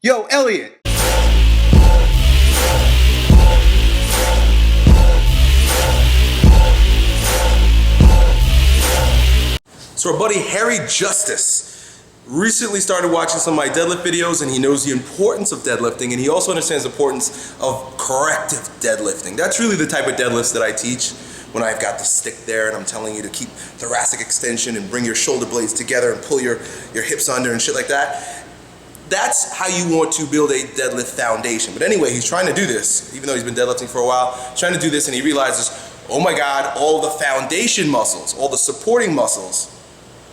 Yo, Elliot! So our buddy Harry Justice recently started watching some of my deadlift videos, and he knows the importance of deadlifting, and he also understands the importance of corrective deadlifting. That's really the type of deadlifts that I teach when I've got the stick there and I'm telling you to keep thoracic extension and bring your shoulder blades together and pull your hips under and shit like that. That's how you want to build a deadlift foundation. But anyway, he's trying to do this, even though he's been deadlifting for a while, trying to do this, and he realizes, oh my God, all the foundation muscles, all the supporting muscles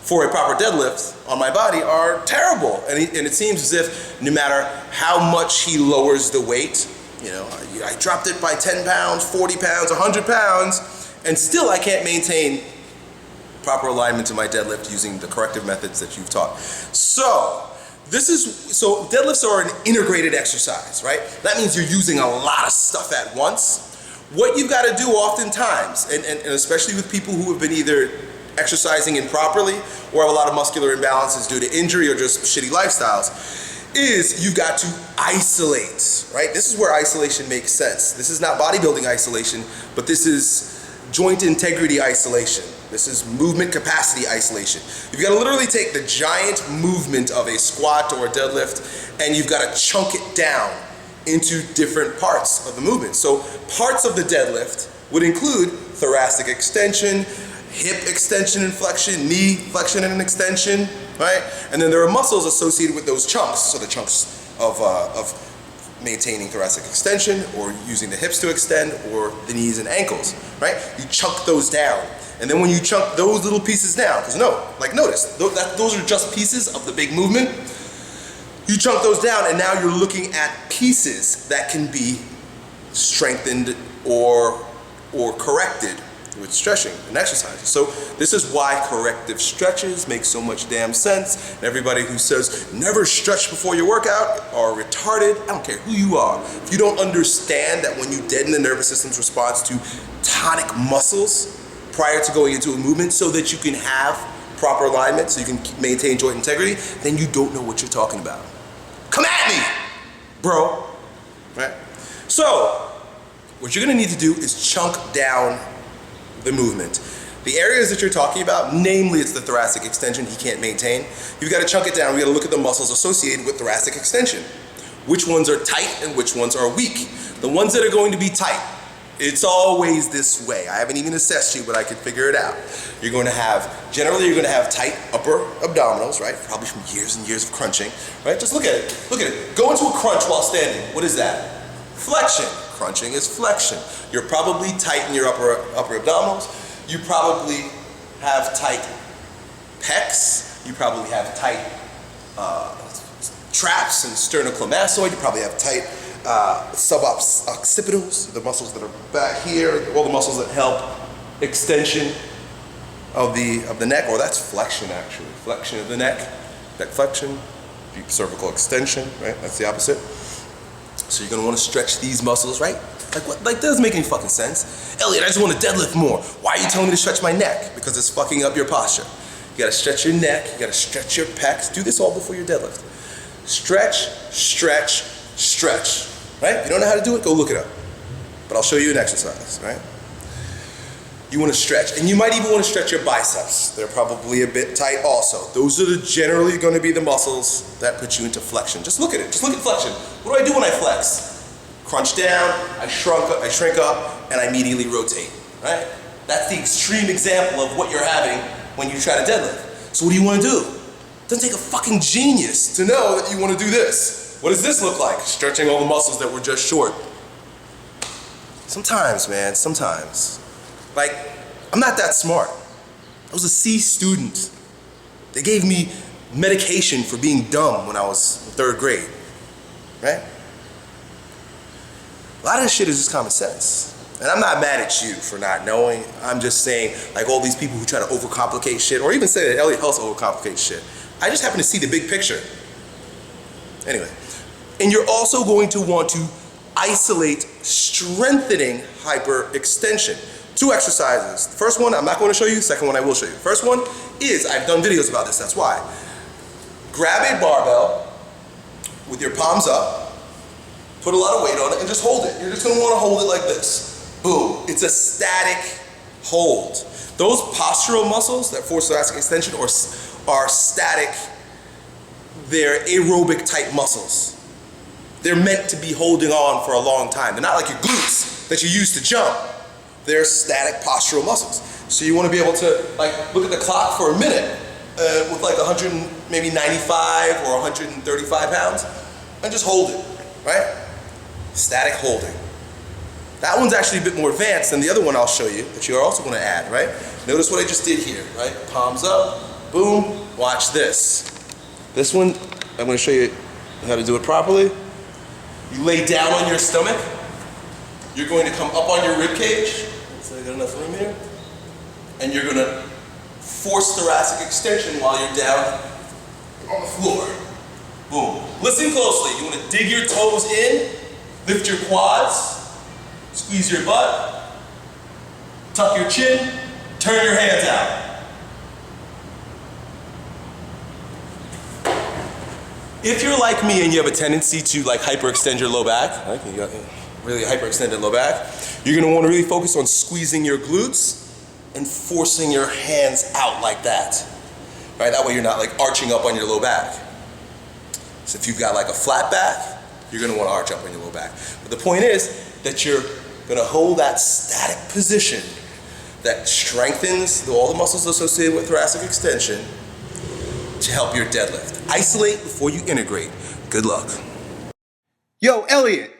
for a proper deadlift on my body are terrible. And it seems as if no matter how much he lowers the weight, you know, I dropped it by 10 pounds, 40 pounds, 100 pounds, and still I can't maintain proper alignment to my deadlift using the corrective methods that you've taught. So deadlifts are an integrated exercise, right? That means you're using a lot of stuff at once. What you've got to do oftentimes, and especially with people who have been either exercising improperly or have a lot of muscular imbalances due to injury or just shitty lifestyles, is you've got to isolate, right? This is where isolation makes sense. This is not bodybuilding isolation, but this is joint integrity isolation. This is movement capacity isolation. You've got to literally take the giant movement of a squat or a deadlift, and you've got to chunk it down into different parts of the movement. So parts of the deadlift would include thoracic extension, hip extension and flexion, knee flexion and extension, right? And then there are muscles associated with those chunks. So the chunks of maintaining thoracic extension, or using the hips to extend, or the knees and ankles, right? You chunk those down. And then when you chunk those little pieces down, because notice, those are just pieces of the big movement. You chunk those down, and now you're looking at pieces that can be strengthened or corrected with stretching and exercises. So this is why corrective stretches make so much damn sense. And everybody who says never stretch before your workout are retarded. I don't care who you are. If you don't understand that when you deaden the nervous system's response to tonic muscles prior to going into a movement so that you can have proper alignment, so you can maintain joint integrity, then you don't know what you're talking about. Come at me, bro, right? So what you're gonna need to do is chunk down the movement. The areas that you're talking about, namely it's the thoracic extension he can't maintain, you've got to chunk it down. We got to look at the muscles associated with thoracic extension. Which ones are tight and which ones are weak? The ones that are going to be tight, it's always this way. I haven't even assessed you, but I could figure it out. Generally you're going to have tight upper abdominals, right? Probably from years and years of crunching, right? Just look at it. Look at it. Go into a crunch while standing. What is that? Flexion. Crunching is flexion. You're probably tight in your upper abdominals. You probably have tight pecs. You probably have tight traps and sternocleidomastoid. You probably have tight suboccipitals, the muscles that are back here, all the muscles that help extension of the neck, or that's flexion actually. Flexion of the neck flexion, deep cervical extension, right? That's the opposite. So you're gonna wanna stretch these muscles, right? That doesn't make any fucking sense. Elliot, I just wanna deadlift more. Why are you telling me to stretch my neck? Because it's fucking up your posture. You gotta stretch your neck, you gotta stretch your pecs. Do this all before your deadlift. Stretch, stretch, stretch, right? If you don't know how to do it, go look it up. But I'll show you an exercise, right? You wanna stretch, and you might even wanna stretch your biceps. They're probably a bit tight also. Those are generally gonna be the muscles that put you into flexion. Just look at it, just look at flexion. What do I do when I flex? Crunch down, I shrink up, and I immediately rotate, right? That's the extreme example of what you're having when you try to deadlift. So what do you wanna do? It doesn't take a fucking genius to know that you wanna do this. What does this look like? Stretching all the muscles that were just short. Sometimes, man, sometimes. Like, I'm not that smart. I was a C student. They gave me medication for being dumb when I was in 3rd grade, right? A lot of this shit is just common sense. And I'm not mad at you for not knowing. I'm just saying, like all these people who try to overcomplicate shit, or even say that Elliot Hulse overcomplicates shit. I just happen to see the big picture. Anyway, and you're also going to want to isolate strengthening hyperextension. 2 exercises. The first one I'm not going to show you, the second one I will show you. The first one is, I've done videos about this, that's why. Grab a barbell, with your palms up, put a lot of weight on it, and just hold it. You're just gonna wanna hold it like this. Boom. It's a static hold. Those postural muscles that force thoracic extension are static. They're aerobic type muscles. They're meant to be holding on for a long time. They're not like your glutes that you use to jump. They're static postural muscles. So you want to be able to like look at the clock for a minute with like 100, maybe 95 or 135 pounds, and just hold it, right? Static holding. That one's actually a bit more advanced than the other one I'll show you that you're also going to add, right? Notice what I just did here, right? Palms up, boom. Watch this. This one, I'm going to show you how to do it properly. You lay down on your stomach. You're going to come up on your rib cage. So I got enough room here. And you're going to force thoracic extension while you're down on the floor. Boom. Listen closely. You want to dig your toes in, lift your quads, squeeze your butt, tuck your chin, turn your hands out. If you're like me and you have a tendency to like hyperextend your low back, like you got really hyperextended low back, you're gonna wanna really focus on squeezing your glutes and forcing your hands out like that, right? That way you're not like arching up on your low back. So if you've got like a flat back, you're gonna wanna arch up on your low back. But the point is that you're gonna hold that static position that strengthens all the muscles associated with thoracic extension to help your deadlift. Isolate before you integrate. Good luck. Yo, Elliot,